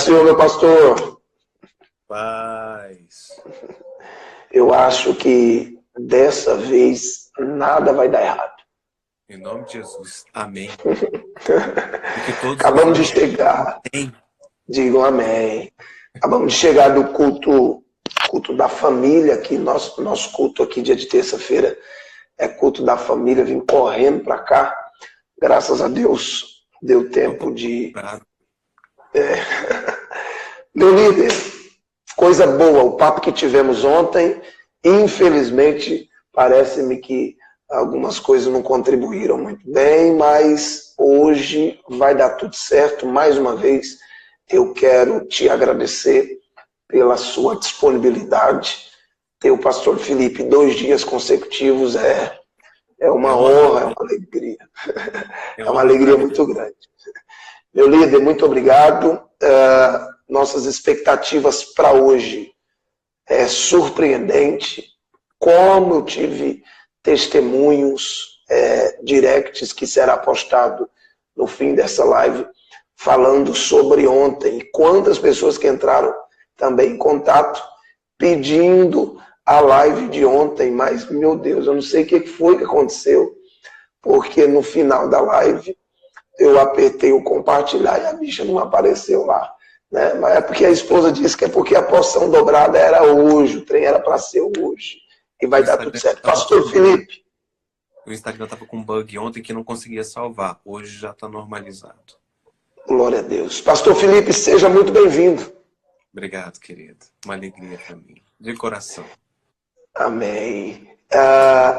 Senhor, meu pastor, Paz. eu acho que dessa vez nada vai dar errado. Em nome de Jesus. Amém. E que todos os Acabamos de irmãos chegar, têm. digam amém. Acabamos de chegar do culto da família aqui, nosso culto aqui dia de terça-feira é culto da família, vim correndo para cá. Graças a Deus deu tempo de. Meu líder, coisa boa, o papo que tivemos ontem, infelizmente, parece-me que algumas coisas não contribuíram muito bem, mas hoje vai dar tudo certo. Mais uma vez, eu quero te agradecer pela sua disponibilidade. Ter o pastor Felipe 2 dias consecutivos é É uma uma honra. honra, é uma alegria. É É uma honra para alegria mim. muito grande. Meu líder, muito obrigado. Nossas expectativas para hoje é surpreendente. Como eu tive testemunhos, directs que será postado no fim dessa live, falando sobre ontem. E quantas pessoas que entraram também em contato, pedindo a live de ontem. Mas, meu Deus, eu não sei o que foi que aconteceu, porque no final da live eu apertei o compartilhar e a bicha não apareceu lá. Né? Mas é porque a esposa disse que é porque a porção dobrada era hoje, o trem era para ser hoje. E O vai dar tudo Instagram certo. estava Pastor com Felipe. o Instagram estava com bug ontem que não conseguia salvar. Hoje já está normalizado. Glória a Deus. Pastor Felipe, seja muito bem-vindo. Obrigado, querido. Uma alegria para mim. De coração. Amém.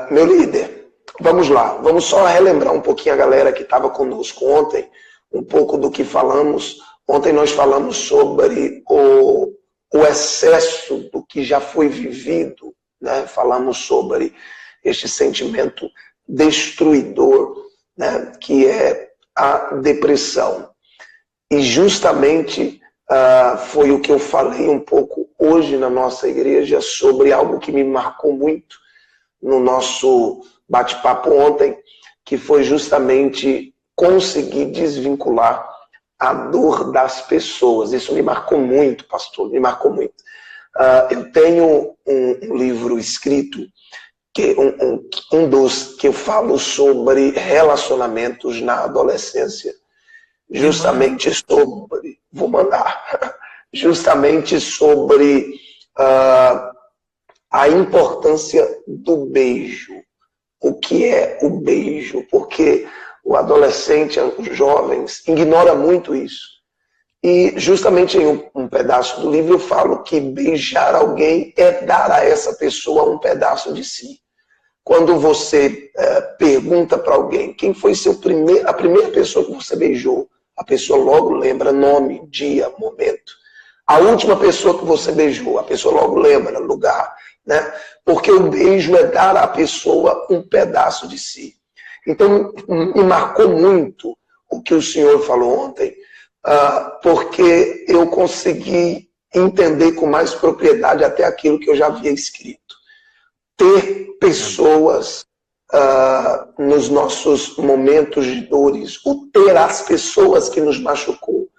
Meu líder, vamos lá. Vamos só relembrar um pouquinho a galera que estava conosco ontem, um pouco do que falamos. Ontem nós falamos sobre o excesso do que já foi vivido, né? Falamos sobre este sentimento destruidor, né? Que é a depressão. E justamente foi o que eu falei um pouco hoje na nossa igreja sobre algo que me marcou muito no nosso bate-papo ontem, que foi justamente conseguir desvincular a dor das pessoas. Isso me marcou muito, pastor, me marcou muito. Eu tenho um livro escrito, um dos que eu falo sobre relacionamentos na adolescência, justamente sobre, vou mandar, justamente sobre a importância do beijo. O que é o beijo? Porque o adolescente, os jovens, ignora muito isso. E justamente em um pedaço do livro eu falo que beijar alguém é dar a essa pessoa um pedaço de si. Quando você pergunta para alguém quem foi a primeira pessoa que você beijou, a pessoa logo lembra nome, dia, momento. A última pessoa que você beijou, a pessoa logo lembra lugar, né? Porque o beijo é dar à pessoa um pedaço de si. Então, me marcou muito o que o senhor falou ontem, porque eu consegui entender com mais propriedade até aquilo que eu já havia escrito. Ter pessoas nos nossos momentos de dores, o ter as pessoas que nos machucou,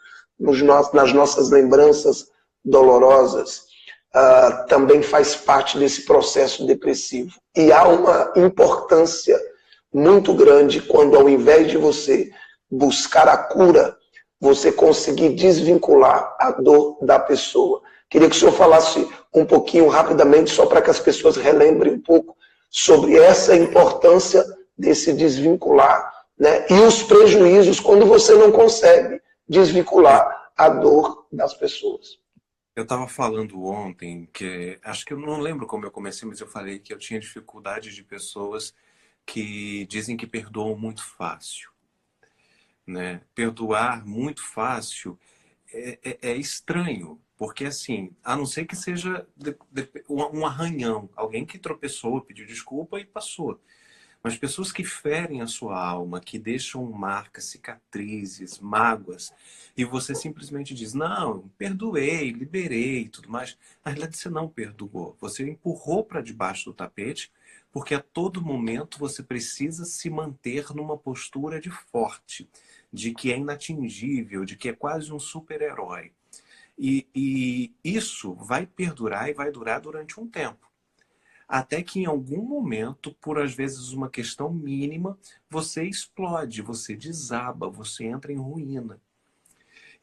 nas nossas lembranças dolorosas, também faz parte desse processo depressivo. E há uma importância muito grande quando, ao invés de você buscar a cura, você conseguir desvincular a dor da pessoa. Queria que o senhor falasse um pouquinho rapidamente, só para que as pessoas relembrem um pouco sobre essa importância desse desvincular, né? E os prejuízos quando você não consegue desvincular a dor das pessoas. Eu estava falando ontem que, acho que eu não lembro como eu comecei, mas eu falei que eu tinha dificuldade de pessoas que dizem que perdoam muito fácil, né? Perdoar muito fácil é estranho, porque assim, a não ser que seja um arranhão, alguém que tropeçou, pediu desculpa e passou. Mas pessoas que ferem a sua alma, que deixam marcas, cicatrizes, mágoas, e você simplesmente diz, não, perdoei, liberei e tudo mais. Na realidade, você não perdoou. Você empurrou para debaixo do tapete, porque a todo momento você precisa se manter numa postura de forte, de que é inatingível, de que é quase um super-herói. E isso vai perdurar e vai durar durante um tempo. Até que em algum momento, por às vezes uma questão mínima, você explode, você desaba, você entra em ruína.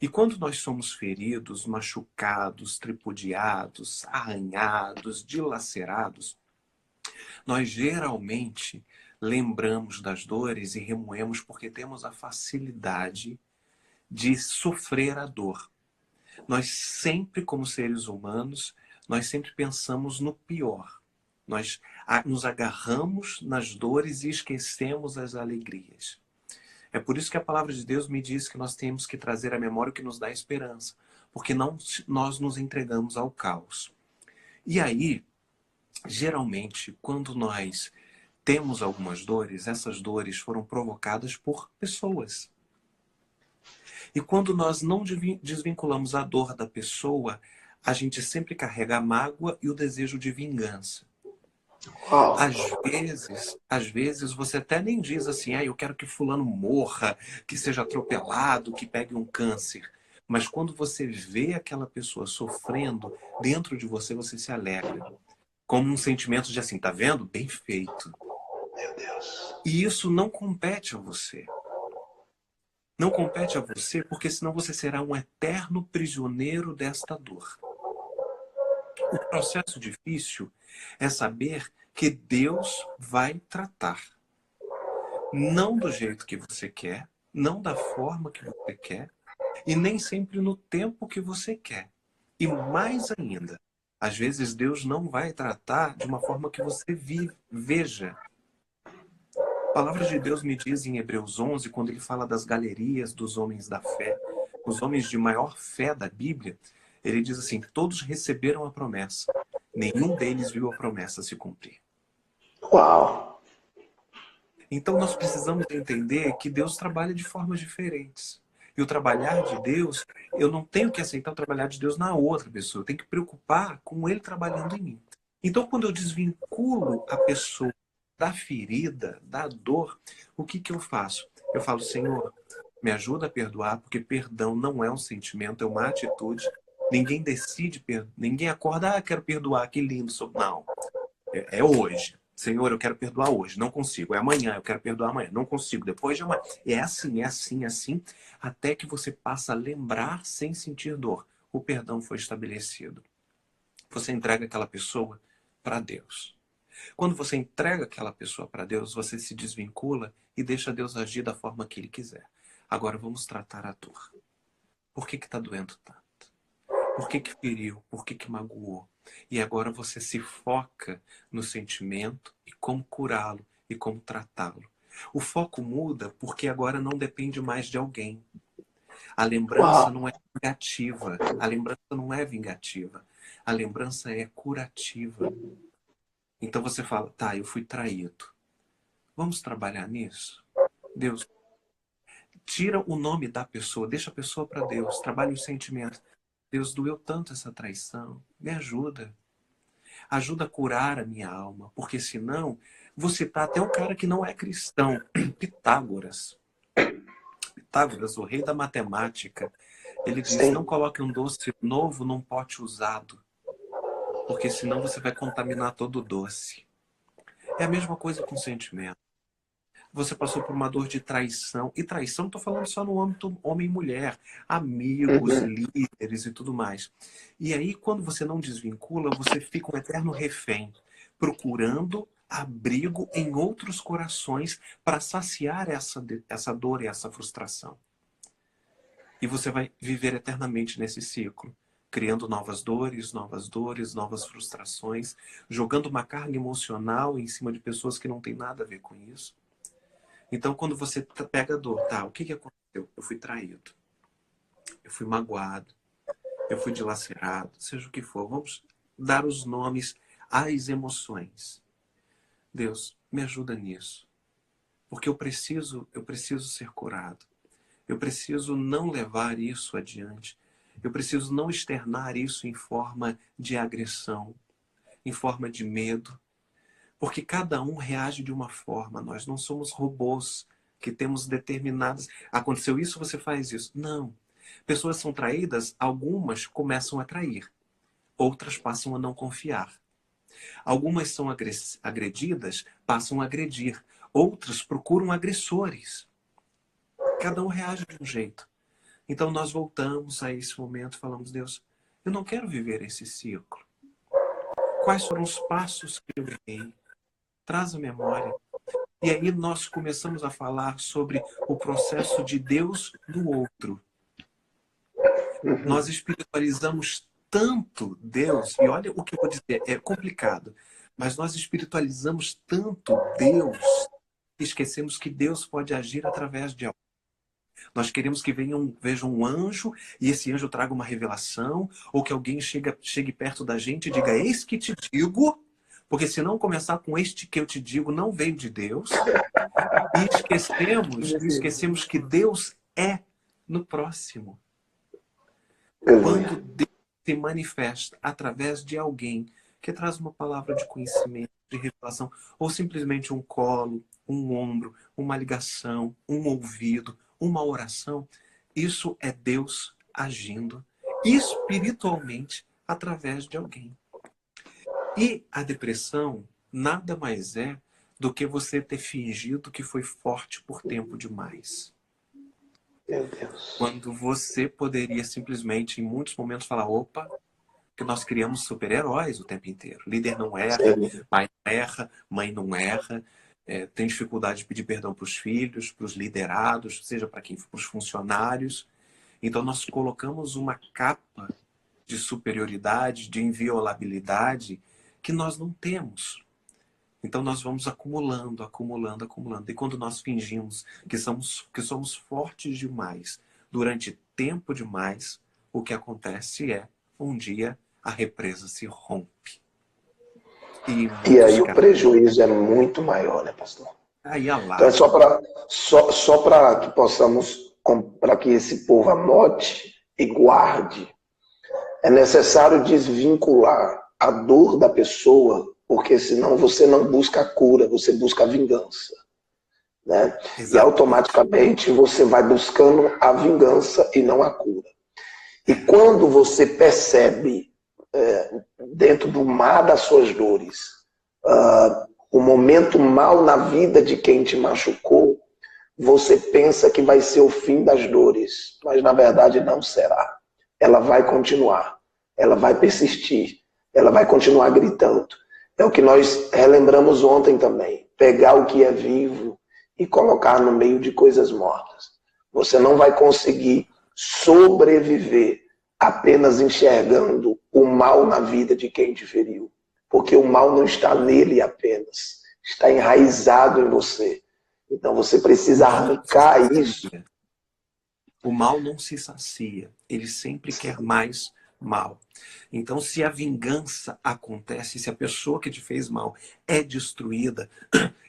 E quando nós somos feridos, machucados, tripudiados, arranhados, dilacerados, nós geralmente lembramos das dores e remoemos porque temos a facilidade de sofrer a dor. Nós sempre, como seres humanos, nós sempre pensamos no pior. Nós nos agarramos nas dores e esquecemos as alegrias. É por isso que a palavra de Deus me diz que nós temos que trazer à memória o que nos dá esperança, porque não nós nos entregamos ao caos. E aí, geralmente, quando nós temos algumas dores, essas dores foram provocadas por pessoas. E quando nós não desvinculamos a dor da pessoa, a gente sempre carrega a mágoa e o desejo de vingança. Uau. Às vezes você até nem diz assim, eu quero que fulano morra, que seja atropelado, que pegue um câncer. Mas quando você vê aquela pessoa sofrendo, dentro de você, você se alegra. Como um sentimento de assim, tá vendo? Bem feito. Meu Deus. E isso não compete a você. Não compete a você, porque senão você será um eterno prisioneiro desta dor. O processo difícil é saber que Deus vai tratar. Não do jeito que você quer, não da forma que você quer, e nem sempre no tempo que você quer. E mais ainda, às vezes Deus não vai tratar de uma forma que você veja. A palavra de Deus me diz em Hebreus 11, quando ele fala das galerias dos homens da fé, os homens de maior fé da Bíblia, ele diz assim, todos receberam a promessa, nenhum deles viu a promessa se cumprir. Uau. Então nós precisamos entender que Deus trabalha de formas diferentes. E o trabalhar de Deus, eu não tenho que aceitar o trabalhar de Deus na outra pessoa, eu tenho que preocupar com Ele trabalhando em mim. Então quando eu desvinculo a pessoa da ferida, da dor, o que eu faço? Eu falo, Senhor, me ajuda a perdoar, porque perdão não é um sentimento, é uma atitude. Ninguém decide, ninguém acorda, quero perdoar, que lindo. Não, é hoje. Senhor, eu quero perdoar hoje, não consigo. É amanhã, eu quero perdoar amanhã, não consigo. Depois de amanhã. É assim, é assim, é assim, até que você passa a lembrar sem sentir dor. O perdão foi estabelecido. Você entrega aquela pessoa para Deus. Quando você entrega aquela pessoa para Deus, você se desvincula e deixa Deus agir da forma que Ele quiser. Agora vamos tratar a dor. Por que está doendo tanto? Por que feriu? Por que magoou? E agora você se foca no sentimento e como curá-lo e como tratá-lo. O foco muda porque agora não depende mais de alguém. A lembrança Uau. não é vingativa. A lembrança não é vingativa. A lembrança é curativa. Então você fala, tá, eu fui traído. Vamos trabalhar nisso? Deus, tira o nome da pessoa, deixa a pessoa para Deus, trabalhe os sentimentos. Deus, doeu tanto essa traição, me ajuda. Ajuda a curar a minha alma, porque senão vou citar até um cara que não é cristão, Pitágoras. Pitágoras, o rei da matemática, ele diz, não Sim. coloque um doce novo num pote usado, porque senão você vai contaminar todo o doce. É a mesma coisa com sentimento. Você passou por uma dor de traição. E traição, não estou falando só no âmbito homem e mulher. Amigos, Uhum. líderes e tudo mais. E aí, quando você não desvincula, você fica um eterno refém, procurando abrigo em outros corações para saciar essa dor e essa frustração. E você vai viver eternamente nesse ciclo, criando novas dores, novas frustrações, jogando uma carga emocional em cima de pessoas que não têm nada a ver com isso. Então, quando você pega a dor, tá, o que aconteceu? Eu fui traído, eu fui magoado, eu fui dilacerado, seja o que for. Vamos dar os nomes às emoções. Deus, me ajuda nisso. Porque eu preciso ser curado. Eu preciso não levar isso adiante. Eu preciso não externar isso em forma de agressão, em forma de medo. Porque cada um reage de uma forma. Nós não somos robôs que temos determinadas... Aconteceu isso, você faz isso. Não. Pessoas são traídas, algumas começam a trair, outras passam a não confiar. Algumas são agredidas, passam a agredir, outras procuram agressores. Cada um reage de um jeito. Então nós voltamos a esse momento e falamos, Deus, eu não quero viver esse ciclo. Quais foram os passos que eu dei? Traz a memória. E aí nós começamos a falar sobre o processo de Deus no outro. Nós espiritualizamos tanto Deus, e olha o que eu vou dizer, é complicado, mas nós espiritualizamos tanto Deus, que esquecemos que Deus pode agir através de alguém. Nós queremos que veja um anjo e esse anjo traga uma revelação, ou que alguém chegue perto da gente e diga, eis que te digo, porque se não começar com este que eu te digo, não veio de Deus. E esquecemos que Deus é no próximo. Quando Deus se manifesta através de alguém que traz uma palavra de conhecimento, de revelação, ou simplesmente um colo, um ombro, uma ligação, um ouvido, uma oração, isso é Deus agindo espiritualmente através de alguém. E a depressão nada mais é do que você ter fingido que foi forte por tempo demais. Meu Deus. Quando você poderia simplesmente, em muitos momentos, falar, opa, que nós criamos super-heróis o tempo inteiro. Líder não erra, pai não erra, mãe não erra, tem dificuldade de pedir perdão para os filhos, para os liderados, seja para quem for, para os funcionários. Então nós colocamos uma capa de superioridade, de inviolabilidade que nós não temos. Então nós vamos acumulando, acumulando, acumulando. E quando nós fingimos que somos fortes demais, durante tempo demais, o que acontece é, um dia, a represa se rompe. E aí o prejuízo é muito maior, né, pastor? Aí a lá. Então é só para que possamos, para que esse povo anote e guarde, é necessário desvincular a dor da pessoa, porque senão você não busca a cura, você busca a vingança. Né? E automaticamente você vai buscando a vingança e não a cura. E quando você percebe, dentro do mar das suas dores, o momento mal na vida de quem te machucou, você pensa que vai ser o fim das dores, mas na verdade não será. Ela vai continuar, ela vai persistir, ela vai continuar gritando. É o que nós relembramos ontem também. Pegar o que é vivo e colocar no meio de coisas mortas. Você não vai conseguir sobreviver apenas enxergando o mal na vida de quem te feriu. Porque o mal não está nele apenas. Está enraizado em você. Então você precisa arrancar isso. O mal não se sacia. Ele sempre quer mais mal. Então, se a vingança acontece, se a pessoa que te fez mal é destruída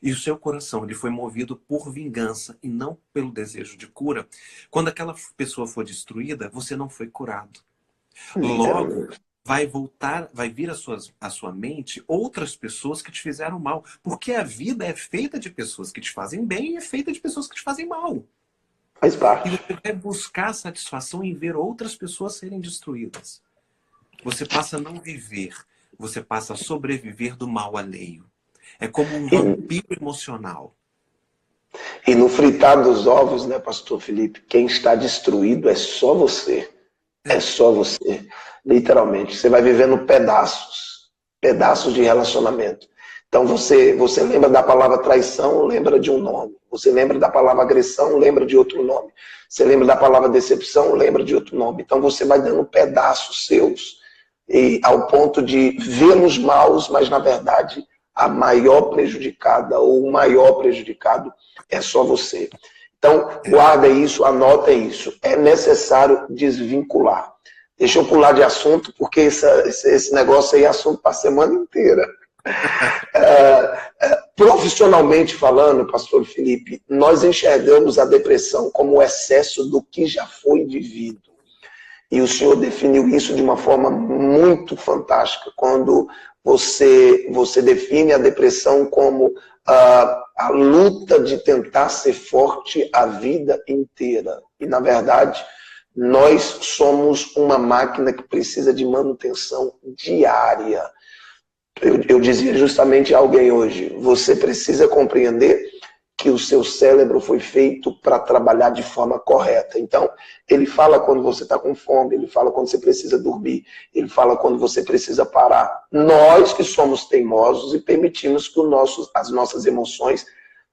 e o seu coração ele foi movido por vingança e não pelo desejo de cura, quando aquela pessoa for destruída, você não foi curado. Logo, vai vir à sua mente outras pessoas que te fizeram mal, porque a vida é feita de pessoas que te fazem bem e é feita de pessoas que te fazem mal. Faz parte. E você vai buscar satisfação em ver outras pessoas serem destruídas. Você passa a não viver, você passa a sobreviver do mal alheio. É como um vampiro emocional. E no fritar dos ovos, né, pastor Felipe, quem está destruído é só você. É só você. Literalmente. Você vai vivendo pedaços de relacionamento. Então você lembra da palavra traição, lembra de um nome. Você lembra da palavra agressão, lembra de outro nome. Você lembra da palavra decepção, lembra de outro nome. Então você vai dando pedaços seus, e ao ponto de vê-los maus, mas na verdade a maior prejudicada ou o maior prejudicado é só você. Então guarda isso, anota isso. É necessário desvincular. Deixa eu pular de assunto, porque esse negócio aí é assunto para a semana inteira. Profissionalmente falando, pastor Felipe, nós enxergamos a depressão como o excesso do que já foi vivido. E o senhor definiu isso de uma forma muito fantástica, quando você define a depressão como a luta de tentar ser forte a vida inteira. E, na verdade, Nós somos uma máquina que precisa de manutenção diária. Eu dizia justamente a alguém hoje, você precisa compreender que o seu cérebro foi feito para trabalhar de forma correta. Então, ele fala quando você está com fome, ele fala quando você precisa dormir, ele fala quando você precisa parar. Nós que somos teimosos e permitimos que as nossas emoções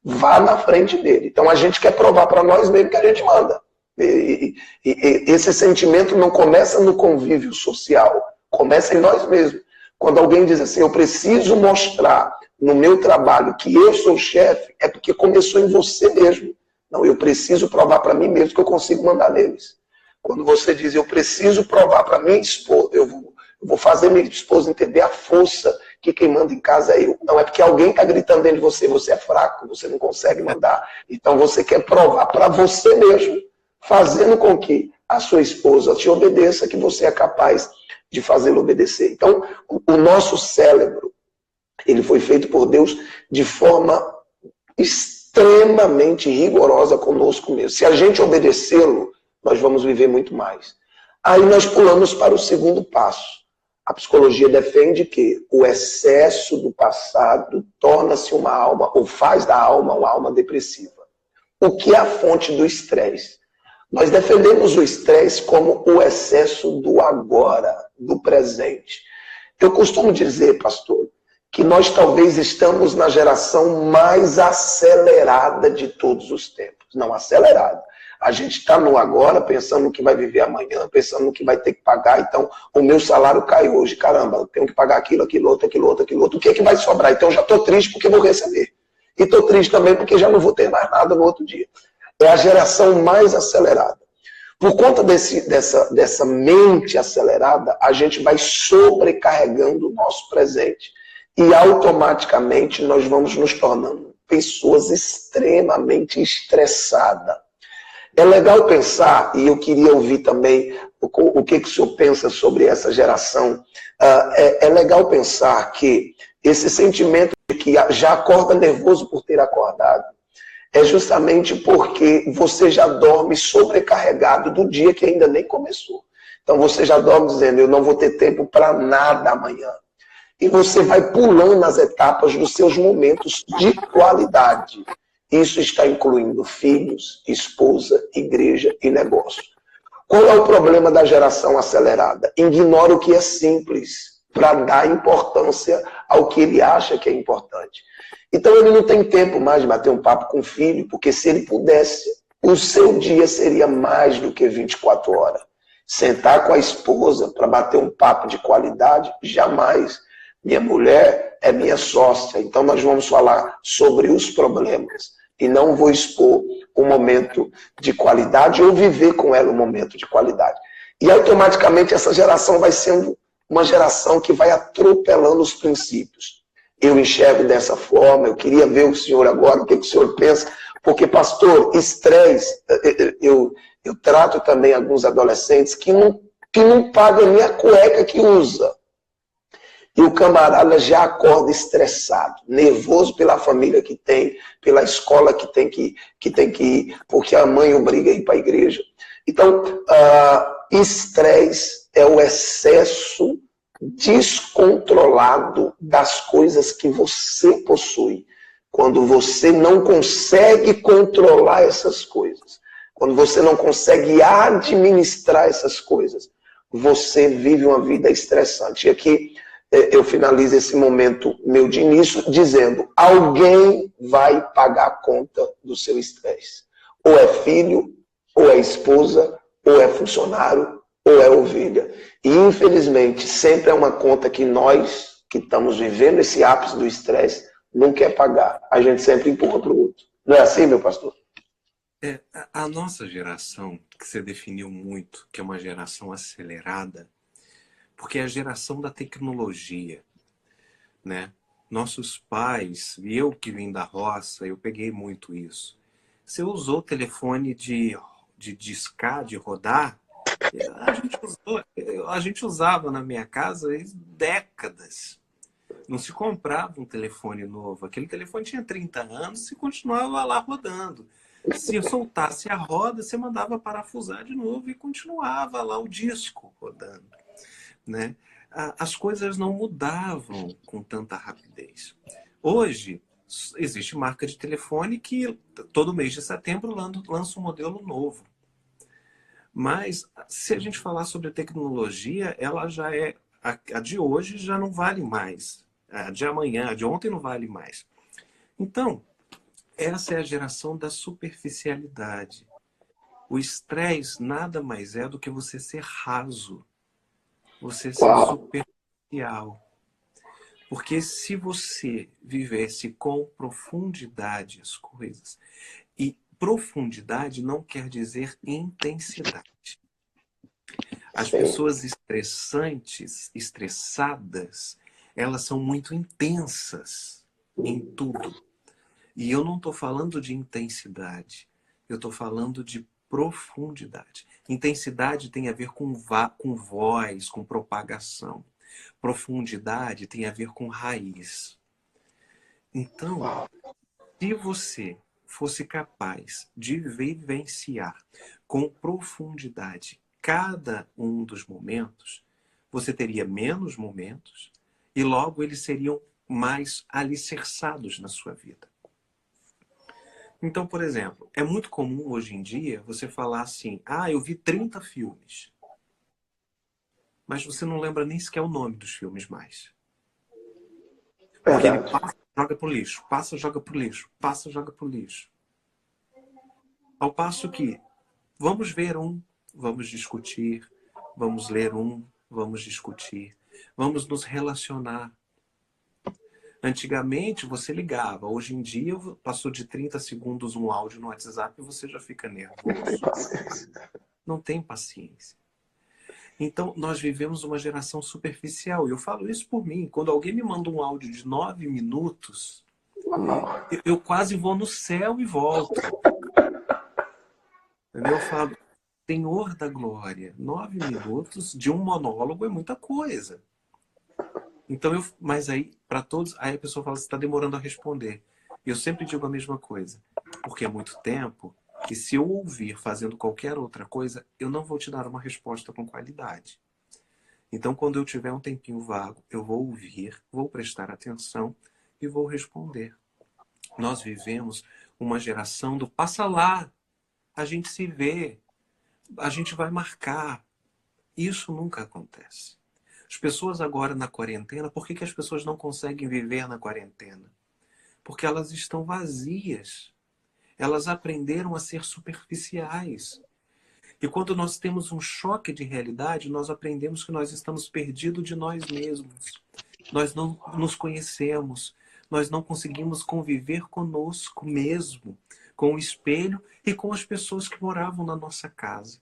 vá na frente dele. Então, a gente quer provar para nós mesmo que a gente manda. E esse sentimento não começa no convívio social, começa em nós mesmos. Quando alguém diz assim, eu preciso mostrar no meu trabalho que eu sou o chefe, é porque começou em você mesmo. Não, eu preciso provar para mim mesmo que eu consigo mandar neles. Quando você diz, eu preciso provar para minha esposa, eu vou fazer minha esposa entender a força que quem manda em casa é eu. Não, é porque alguém está gritando dentro de você, você é fraco, você não consegue mandar. Então você quer provar para você mesmo, fazendo com que a sua esposa te obedeça, que você é capaz de fazê-lo obedecer. Então, o nosso cérebro, ele foi feito por Deus de forma extremamente rigorosa conosco mesmo. Se a gente obedecê-lo, nós vamos viver muito mais. Aí nós pulamos para o segundo passo. A psicologia defende que o excesso do passado torna-se uma alma, ou faz da alma uma alma depressiva. O que é a fonte do estresse? Nós defendemos o estresse como o excesso do agora, do presente. Eu costumo dizer, pastor, que nós talvez estamos na geração mais acelerada de todos os tempos. Não acelerada. A gente está no agora, pensando no que vai viver amanhã, pensando no que vai ter que pagar. Então, o meu salário cai hoje. Caramba, eu tenho que pagar aquilo, aquilo outro, aquilo outro, aquilo outro. O que é que vai sobrar? Então, eu já estou triste porque vou receber. E estou triste também porque já não vou ter mais nada no outro dia. É a geração mais acelerada. Por conta dessa mente acelerada, a gente vai sobrecarregando o nosso presente. E automaticamente nós vamos nos tornando pessoas extremamente estressadas. É legal pensar, e eu queria ouvir também o que o senhor pensa sobre essa geração. É legal pensar que esse sentimento de que já acorda nervoso por ter acordado, é justamente porque você já dorme sobrecarregado do dia que ainda nem começou. Então você já dorme dizendo, eu não vou ter tempo para nada amanhã. E você vai pulando as etapas dos seus momentos de qualidade. Isso está incluindo filhos, esposa, igreja e negócio. Qual é o problema da geração acelerada? Ignora o que é simples para dar importância ao que ele acha que é importante. Então ele não tem tempo mais de bater um papo com o filho, porque se ele pudesse, o seu dia seria mais do que 24 horas. Sentar com a esposa para bater um papo de qualidade, jamais. Minha mulher é minha sócia, então nós vamos falar sobre os problemas. E não vou expor um momento de qualidade ou viver com ela um momento de qualidade. E automaticamente essa geração vai sendo uma geração que vai atropelando os princípios. Eu enxergo dessa forma, eu queria ver o senhor agora, o que o senhor pensa, porque, pastor, estresse, eu trato também alguns adolescentes que não pagam nem a cueca que usa. E o camarada já acorda estressado, nervoso pela família que tem, pela escola que tem que ir, porque a mãe obriga a ir para a igreja. Então, estresse é o excesso descontrolado das coisas que você possui. Quando você não consegue controlar essas coisas, quando você não consegue administrar essas coisas, você vive uma vida estressante. E aqui eu finalizo esse momento meu de início dizendo, alguém vai pagar a conta do seu estresse. Ou é filho, ou é esposa, ou é funcionário, ou é ovelha. E, infelizmente, sempre é uma conta que nós, que estamos vivendo esse ápice do estresse, não quer pagar. A gente sempre empurra para o outro. Não é assim, meu pastor? A nossa geração, que você definiu muito, que é uma geração acelerada, porque é a geração da tecnologia, né? Nossos pais, e eu que vim da roça, eu peguei muito isso. Você usou o telefone de discar, de rodar, a gente usava na minha casa décadas. Não se comprava um telefone novo. Aquele telefone tinha 30 anos e continuava lá rodando. Se eu soltasse a roda, você mandava parafusar de novo e continuava lá o disco rodando, né? As coisas não mudavam com tanta rapidez. Hoje, existe marca de telefone que todo mês de setembro lança um modelo novo. Mas, se a gente falar sobre tecnologia, ela já é... A de hoje já não vale mais. A de amanhã, a de ontem não vale mais. Então, essa é a geração da superficialidade. O estresse nada mais é do que você ser raso. Você ser Uau. superficial. Porque se você vivesse com profundidade as coisas, e profundidade não quer dizer intensidade. As Sim. pessoas estressantes, estressadas, elas são muito intensas em tudo. E eu não estou falando de intensidade, eu estou falando de profundidade. Intensidade tem a ver com voz, com propagação. Profundidade tem a ver com raiz. Então, Uau. se você fosse capaz de vivenciar com profundidade cada um dos momentos, você teria menos momentos e logo eles seriam mais alicerçados na sua vida. Então, por exemplo, é muito comum hoje em dia você falar assim, eu vi 30 filmes. Mas você não lembra nem sequer o nome dos filmes mais. Porque ele Verdade. passa, joga pro lixo, passa, joga pro lixo, passa, joga pro lixo. Ao passo que, vamos ver um, vamos discutir, vamos ler um, vamos discutir, vamos nos relacionar. Antigamente você ligava, hoje em dia passou de 30 segundos um áudio no WhatsApp e você já fica Não tem nervoso. paciência. Não tem paciência. Então, nós vivemos uma geração superficial. E eu falo isso por mim. Quando alguém me manda um áudio de 9 minutos, Não. eu quase vou no céu e volto. Entendeu? Eu falo, Senhor da Glória, 9 minutos de um monólogo é muita coisa. Então, mas aí, para todos, aí a pessoa fala, você está demorando a responder. E eu sempre digo a mesma coisa. Porque é muito tempo. E se eu ouvir fazendo qualquer outra coisa, eu não vou te dar uma resposta com qualidade. Então, quando eu tiver um tempinho vago, eu vou ouvir, vou prestar atenção e vou responder. Nós vivemos uma geração do passa lá, a gente se vê, a gente vai marcar. Isso nunca acontece. As pessoas agora na quarentena, por que as pessoas não conseguem viver na quarentena? Porque elas estão vazias. Elas aprenderam a ser superficiais. E quando nós temos um choque de realidade, nós aprendemos que nós estamos perdidos de nós mesmos. Nós não nos conhecemos. Nós não conseguimos conviver conosco mesmo, com o espelho e com as pessoas que moravam na nossa casa.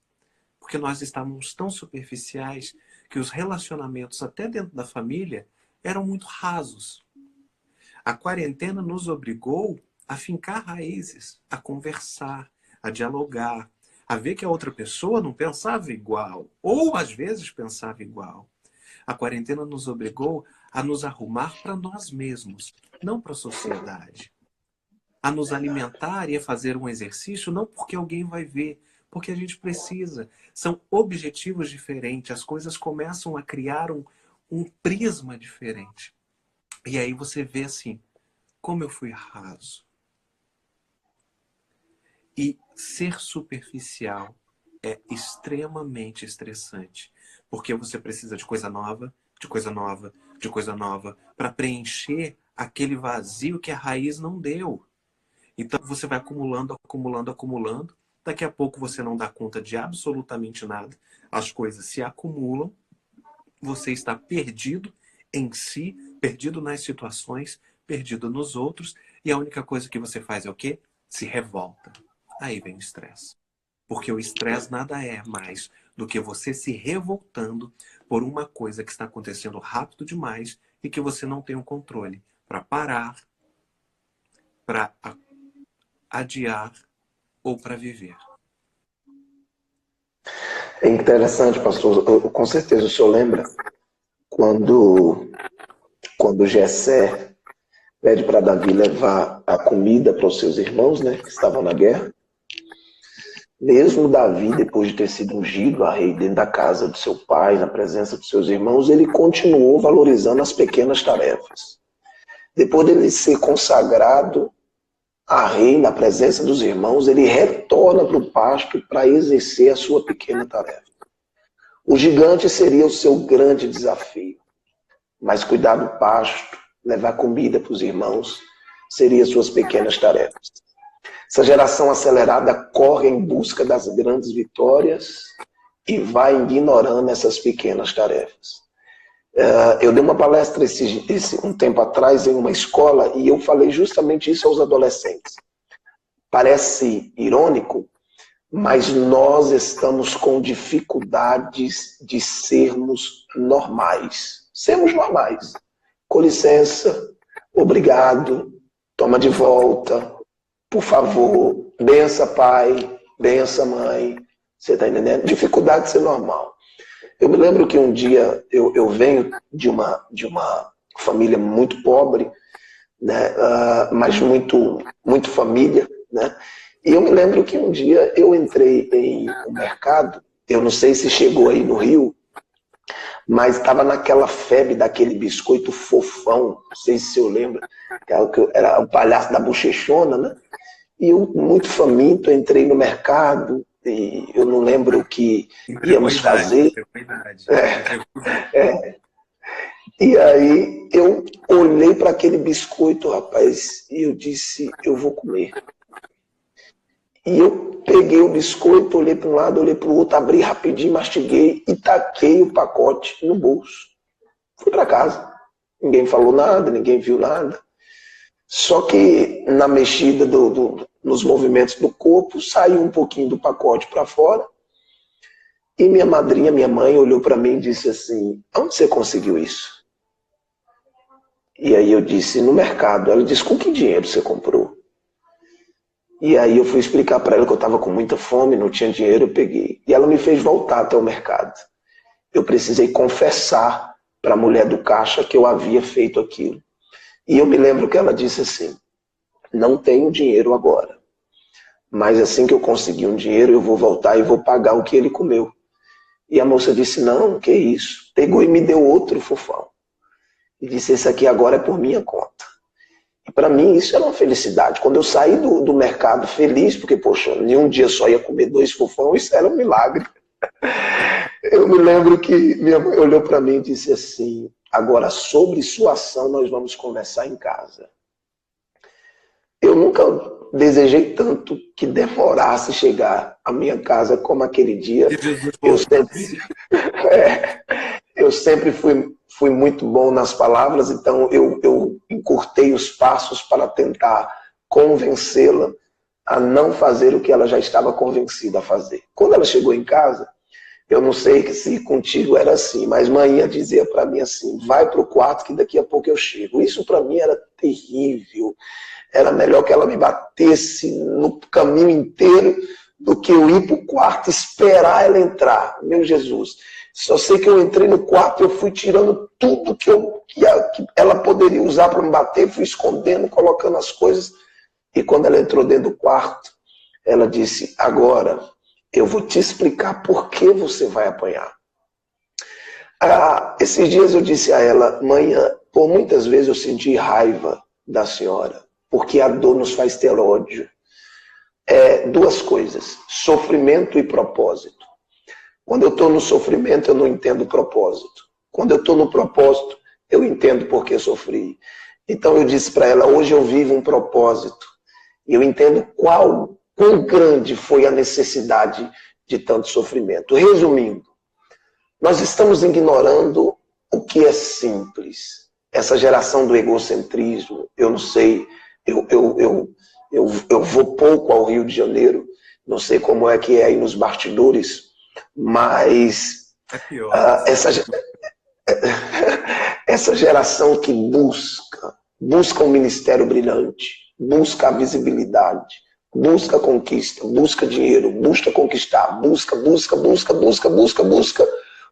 Porque nós estávamos tão superficiais que os relacionamentos, até dentro da família, eram muito rasos. A quarentena nos obrigou a fincar raízes, a conversar, a dialogar, a ver que a outra pessoa não pensava igual, ou às vezes pensava igual. A quarentena nos obrigou a nos arrumar para nós mesmos, não para a sociedade. A nos alimentar e a fazer um exercício, não porque alguém vai ver, porque a gente precisa. São objetivos diferentes, as coisas começam a criar um prisma diferente. E aí você vê assim, como eu fui raso. E ser superficial é extremamente estressante. Porque você precisa de coisa nova, de coisa nova, de coisa nova, para preencher aquele vazio que a raiz não deu. Então você vai acumulando, acumulando, acumulando. Daqui a pouco você não dá conta de absolutamente nada. As coisas se acumulam. Você está perdido em si, perdido nas situações, perdido nos outros. E a única coisa que você faz é o quê? Se revolta. Aí vem o estresse. Porque o estresse nada é mais do que você se revoltando por uma coisa que está acontecendo rápido demais e que você não tem o controle para parar, para adiar ou para viver. É interessante, pastor. Com certeza o senhor lembra quando Jessé pede para Davi levar a comida para os seus irmãos, né, que estavam na guerra. Mesmo Davi, depois de ter sido ungido a rei dentro da casa do seu pai, na presença dos seus irmãos, ele continuou valorizando as pequenas tarefas. Depois dele ser consagrado a rei na presença dos irmãos, ele retorna para o pasto para exercer a sua pequena tarefa. O gigante seria o seu grande desafio, mas cuidar do pasto, levar comida para os irmãos, seria suas pequenas tarefas. Essa geração acelerada corre em busca das grandes vitórias e vai ignorando essas pequenas tarefas. Eu dei uma palestra um tempo atrás em uma escola e eu falei justamente isso aos adolescentes. Parece irônico, mas nós estamos com dificuldades de sermos normais. Sermos normais. Com licença, obrigado, toma de volta, por favor, bença pai, bença mãe. Você está entendendo? Dificuldade de ser normal. Eu me lembro que um dia eu venho de uma família muito pobre, né, mas muito família, né? E eu me lembro que um dia eu entrei em um mercado, eu não sei se chegou aí no Rio, mas estava naquela febre daquele biscoito fofão, não sei se eu lembro, era o palhaço da bochechona, né? E eu, muito faminto, entrei no mercado, e eu não lembro o que íamos fazer. E aí eu olhei para aquele biscoito, rapaz, e eu disse, eu vou comer. E eu peguei o biscoito, olhei para um lado, olhei para o outro, abri rapidinho, mastiguei e taquei o pacote no bolso. Fui para casa. Ninguém falou nada, ninguém viu nada. Só que na mexida nos movimentos do corpo, saiu um pouquinho do pacote para fora. E minha madrinha, minha mãe, olhou para mim e disse assim, onde você conseguiu isso? E aí eu disse, no mercado. Ela disse, com que dinheiro você comprou? E aí eu fui explicar para ela que eu estava com muita fome, não tinha dinheiro, eu peguei. E ela me fez voltar até o mercado. Eu precisei confessar para a mulher do caixa que eu havia feito aquilo. E eu me lembro que ela disse assim, não tenho dinheiro agora, mas assim que eu conseguir um dinheiro eu vou voltar e vou pagar o que ele comeu. E a moça disse, não, que isso? Pegou e me deu outro fofão. E disse, esse aqui agora é por minha conta. E para mim isso era uma felicidade. Quando eu saí do mercado feliz, porque, poxa, em um dia só ia comer 2 fofão, isso era um milagre. Eu me lembro que minha mãe olhou para mim e disse assim, agora sobre sua ação nós vamos conversar em casa. Eu nunca desejei tanto que demorasse chegar à minha casa como aquele dia. Eu sempre fui muito bom nas palavras, então eu encurtei os passos para tentar convencê-la a não fazer o que ela já estava convencida a fazer. Quando ela chegou em casa, eu não sei se contigo era assim, mas manhã dizia para mim assim, vai para o quarto que daqui a pouco eu chego. Isso para mim era terrível. Era melhor que ela me batesse no caminho inteiro do que eu ir para o quarto, esperar ela entrar. Meu Jesus. Só sei que eu entrei no quarto, eu fui tirando tudo que ela poderia usar para me bater, fui escondendo, colocando as coisas. E quando ela entrou dentro do quarto, ela disse, agora eu vou te explicar por que você vai apanhar. Esses dias eu disse a ela, mãe, por muitas vezes eu senti raiva da senhora, porque a dor nos faz ter ódio. 2 coisas, sofrimento e propósito. Quando eu estou no sofrimento, eu não entendo o propósito. Quando eu estou no propósito, eu entendo por que sofri. Então eu disse para ela, hoje eu vivo um propósito. E eu entendo quão grande foi a necessidade de tanto sofrimento. Resumindo, nós estamos ignorando o que é simples. Essa geração do egocentrismo, eu não sei, eu vou pouco ao Rio de Janeiro, não sei como é que é aí nos bastidores, mas essa geração que busca um ministério brilhante, busca a visibilidade, busca a conquista, busca dinheiro, busca conquistar, busca,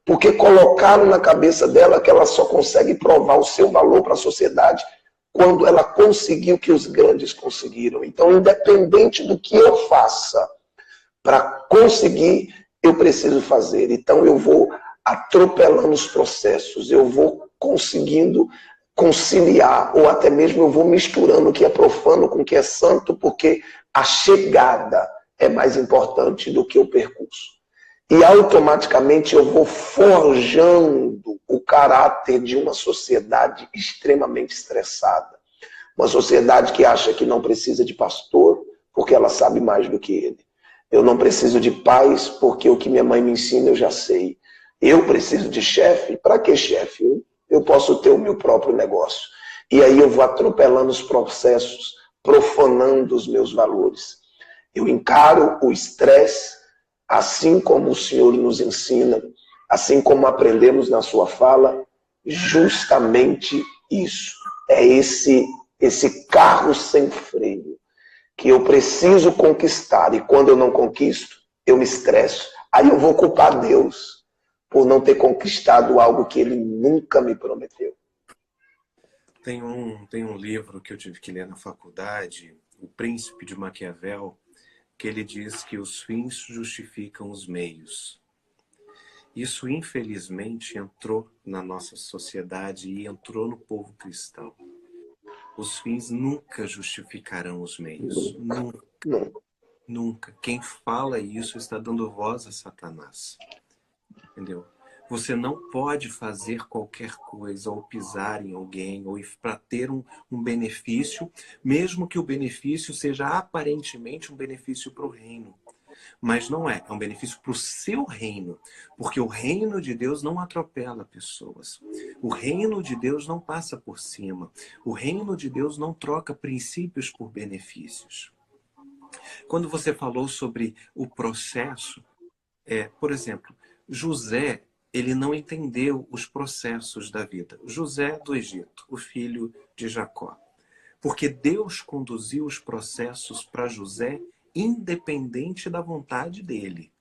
porque colocaram na cabeça dela que ela só consegue provar o seu valor para a sociedade quando ela conseguiu o que os grandes conseguiram. Então, independente do que eu faça, Para conseguir, eu preciso fazer. Então eu vou atropelando os processos, eu vou conseguindo conciliar, ou até mesmo eu vou misturando o que é profano com o que é santo, porque a chegada é mais importante do que o percurso. E automaticamente eu vou forjando o caráter de uma sociedade extremamente estressada. Uma sociedade que acha que não precisa de pastor, porque ela sabe mais do que ele. Eu não preciso de paz, porque o que minha mãe me ensina eu já sei. Eu preciso de chefe? Para que chefe? Eu posso ter o meu próprio negócio. E aí eu vou atropelando os processos, profanando os meus valores. Eu encaro o estresse, assim como o Senhor nos ensina, assim como aprendemos na sua fala, justamente isso. É esse carro sem freio que eu preciso conquistar. E quando eu não conquisto, eu me estresso. Aí eu vou culpar Deus por não ter conquistado algo que ele nunca me prometeu. Tem um livro que eu tive que ler na faculdade, O Príncipe de Maquiavel, que ele diz que os fins justificam os meios. Isso, infelizmente, entrou na nossa sociedade e entrou no povo cristão. Os fins nunca justificarão os meios. Nunca. Nunca. Nunca. Quem fala isso está dando voz a Satanás. Entendeu? Você não pode fazer qualquer coisa ou pisar em alguém ou para ter um benefício, mesmo que o benefício seja aparentemente um benefício para o reino. Mas não é. É um benefício para o seu reino. Porque o reino de Deus não atropela pessoas. O reino de Deus não passa por cima. O reino de Deus não troca princípios por benefícios. Quando você falou sobre o processo, por exemplo, José, ele não entendeu os processos da vida. José do Egito, o filho de Jacó. Porque Deus conduziu os processos para José independente da vontade dele.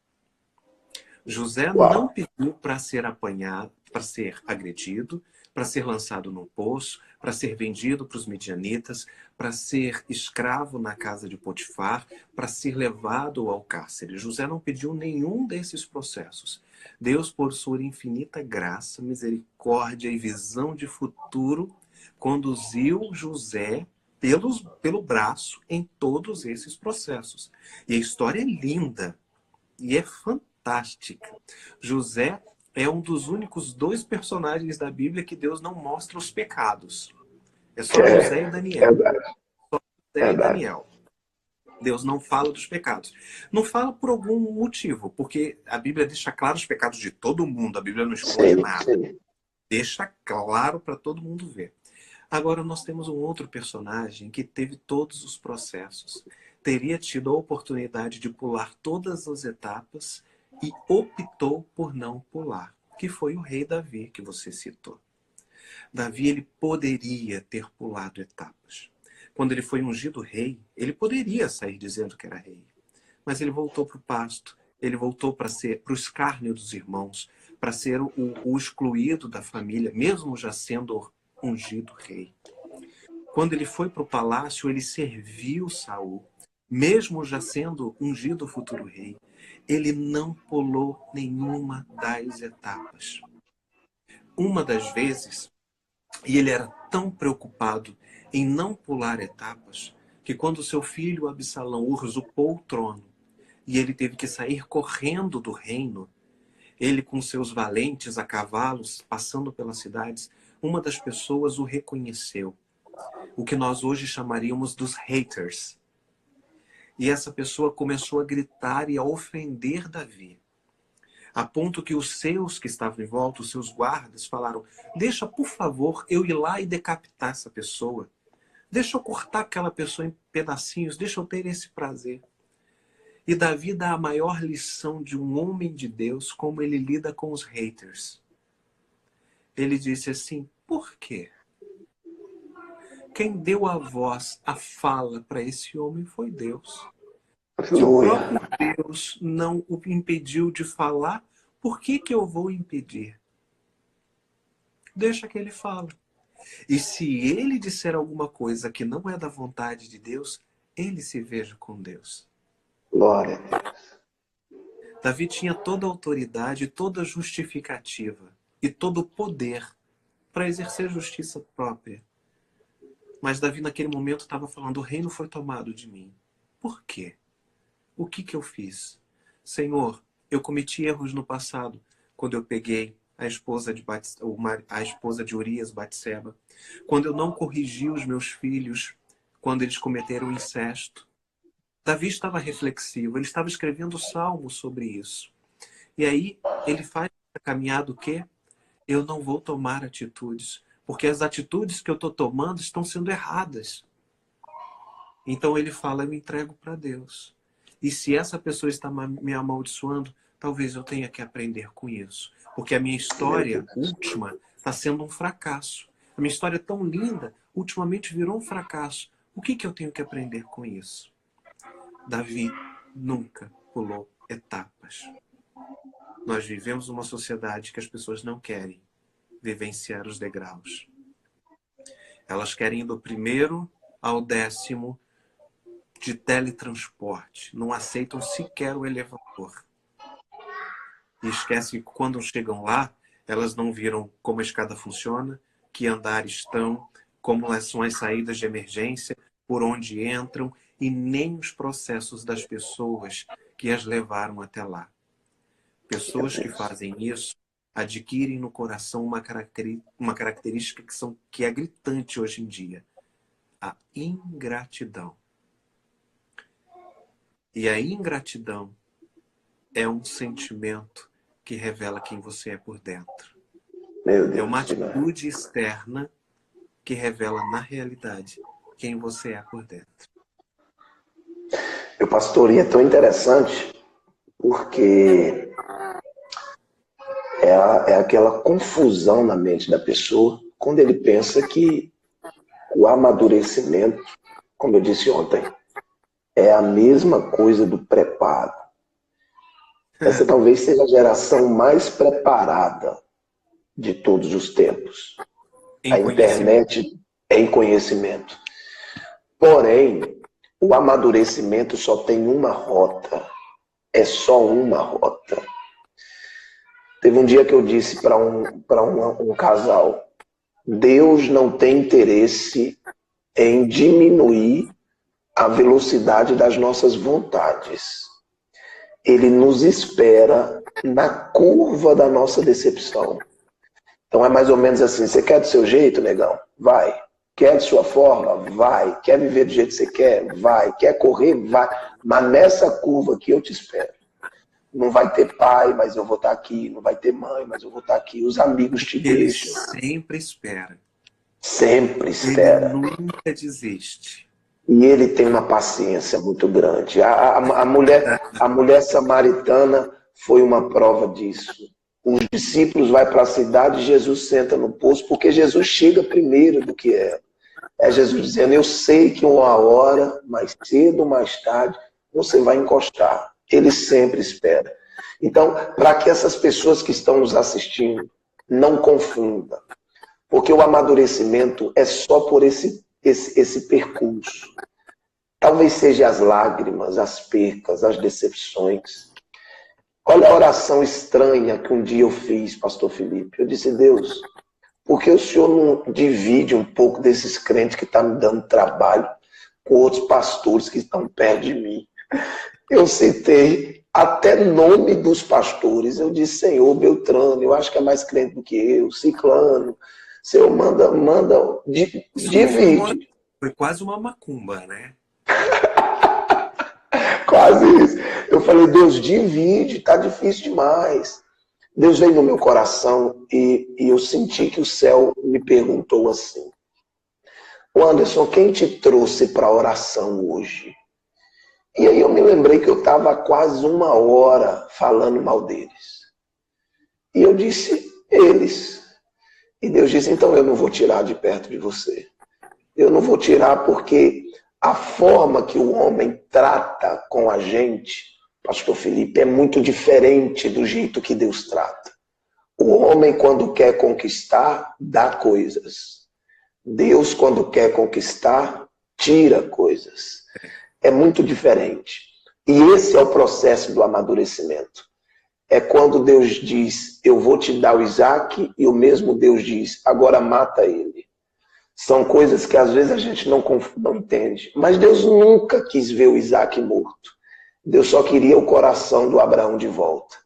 José não Uau. pediu para ser apanhado, para ser agredido, para ser lançado num poço, para ser vendido para os midianitas, para ser escravo na casa de Potifar, para ser levado ao cárcere. José não pediu nenhum desses processos. Deus, por sua infinita graça, misericórdia e visão de futuro, conduziu José pelo braço em todos esses processos. E a história é linda e é fantástica. José é um dos únicos 2 personagens da Bíblia que Deus não mostra os pecados. É só José e Daniel. Verdade. José e Verdade. Daniel. Deus não fala dos pecados. Não fala por algum motivo, porque a Bíblia deixa claro os pecados de todo mundo. A Bíblia não esconde nada. Sim. Deixa claro para todo mundo ver. Agora nós temos um outro personagem que teve todos os processos. Teria tido a oportunidade de pular todas as etapas e optou por não pular, que foi o rei Davi, que você citou. Davi, ele poderia ter pulado etapas. Quando ele foi ungido rei, ele poderia sair dizendo que era rei. Mas ele voltou para o pasto, ele voltou para o escárnio dos irmãos, para ser o excluído da família, mesmo já sendo ungido rei. Quando ele foi para o palácio, ele serviu Saul, mesmo já sendo ungido futuro rei. Ele não pulou nenhuma das etapas. Uma das vezes, e ele era tão preocupado em não pular etapas, que quando seu filho Absalão usurpou o trono, e ele teve que sair correndo do reino, ele com seus valentes a cavalos, passando pelas cidades, uma das pessoas o reconheceu. O que nós hoje chamaríamos dos haters. E essa pessoa começou a gritar e a ofender Davi. A ponto que os seus que estavam em volta, os seus guardas, falaram: deixa, por favor, eu ir lá e decapitar essa pessoa. Deixa eu cortar aquela pessoa em pedacinhos, deixa eu ter esse prazer. E Davi dá a maior lição de um homem de Deus, como ele lida com os haters. Ele disse assim: por quê? Quem deu a voz, a fala para esse homem foi Deus. Se o Aleluia. próprio Deus não o impediu de falar, por que eu vou impedir? Deixa que ele fale. E se ele disser alguma coisa que não é da vontade de Deus, ele se veja com Deus. Glória a Deus. Davi tinha toda a autoridade, toda a justificativa e todo o poder para exercer justiça própria. Mas Davi naquele momento estava falando, o reino foi tomado de mim. Por quê? O que eu fiz? Senhor, eu cometi erros no passado, quando eu peguei a esposa de Urias, Batseba, quando eu não corrigi os meus filhos, quando eles cometeram incesto. Davi estava reflexivo, ele estava escrevendo salmos sobre isso. E aí ele faz a caminhada o quê? Eu não vou tomar atitudes, porque as atitudes que eu estou tomando estão sendo erradas. Então ele fala, eu me entrego para Deus. E se essa pessoa está me amaldiçoando, talvez eu tenha que aprender com isso. Porque a minha história última está sendo um fracasso. A minha história tão linda, ultimamente virou um fracasso. O que eu tenho que aprender com isso? Davi nunca pulou etapas. Nós vivemos uma sociedade que as pessoas não querem vivenciar os degraus. Elas querem ir do primeiro ao 10º de teletransporte. Não aceitam sequer o elevador. E esquecem que quando chegam lá, elas não viram como a escada funciona, que andares estão, como são as saídas de emergência, por onde entram, e nem os processos das pessoas que as levaram até lá. Pessoas que fazem isso adquirem no coração uma característica que é gritante hoje em dia. A ingratidão. E a ingratidão é um sentimento que revela quem você é por dentro. É uma atitude externa que revela na realidade quem você é por dentro. Meu pastor, e é tão interessante porque é aquela confusão na mente da pessoa quando ele pensa que o amadurecimento, como eu disse ontem, é a mesma coisa do preparo. Essa talvez seja a geração mais preparada de todos os tempos. A internet é em conhecimento. Porém, o amadurecimento só tem uma rota. É só uma rota. Teve um dia que eu disse para um casal, Deus não tem interesse em diminuir a velocidade das nossas vontades. Ele nos espera na curva da nossa decepção. Então é mais ou menos assim, você quer do seu jeito, negão? Vai. Quer de sua forma? Vai. Quer viver do jeito que você quer? Vai. Quer correr? Vai. Mas nessa curva aqui eu te espero. Não vai ter pai, mas eu vou estar aqui. Não vai ter mãe, mas eu vou estar aqui. Os amigos te deixam. Ele sempre espera. Sempre espera. Ele nunca desiste. E ele tem uma paciência muito grande. A mulher samaritana foi uma prova disso. Os discípulos vão para a cidade e Jesus senta no poço, porque Jesus chega primeiro do que ela. É Jesus dizendo, eu sei que uma hora, mais cedo ou mais tarde, você vai encostar. Ele sempre espera. Então, para que essas pessoas que estão nos assistindo não confundam, porque o amadurecimento é só por esse percurso. Talvez seja as lágrimas, as percas, as decepções. Olha a oração estranha que um dia eu fiz, pastor Felipe. Eu disse, Deus, por que o Senhor não divide um pouco desses crentes que estão me dando trabalho com outros pastores que estão perto de mim? Eu citei até nome dos pastores. Eu disse, Senhor, Beltrano, eu acho que é mais crente do que eu, Ciclano. Senhor, divide. Foi quase uma macumba, né? Quase isso. Eu falei, Deus, divide, tá difícil demais. Deus veio no meu coração e eu senti que o céu me perguntou assim, Anderson, quem te trouxe para a oração hoje? E aí eu me lembrei que eu estava quase 1 hora falando mal deles. E eu disse, eles. E Deus disse, então eu não vou tirar de perto de você. Eu não vou tirar porque a forma que o homem trata com a gente, pastor Felipe, é muito diferente do jeito que Deus trata. O homem, quando quer conquistar, dá coisas. Deus, quando quer conquistar, tira coisas. É muito diferente. E esse é o processo do amadurecimento. é quando Deus diz, eu vou te dar o Isaac, e o mesmo Deus diz, agora mata ele. São coisas que às vezes a gente não entende. Mas Deus nunca quis ver o Isaac morto. Deus só queria o coração do Abraão de volta.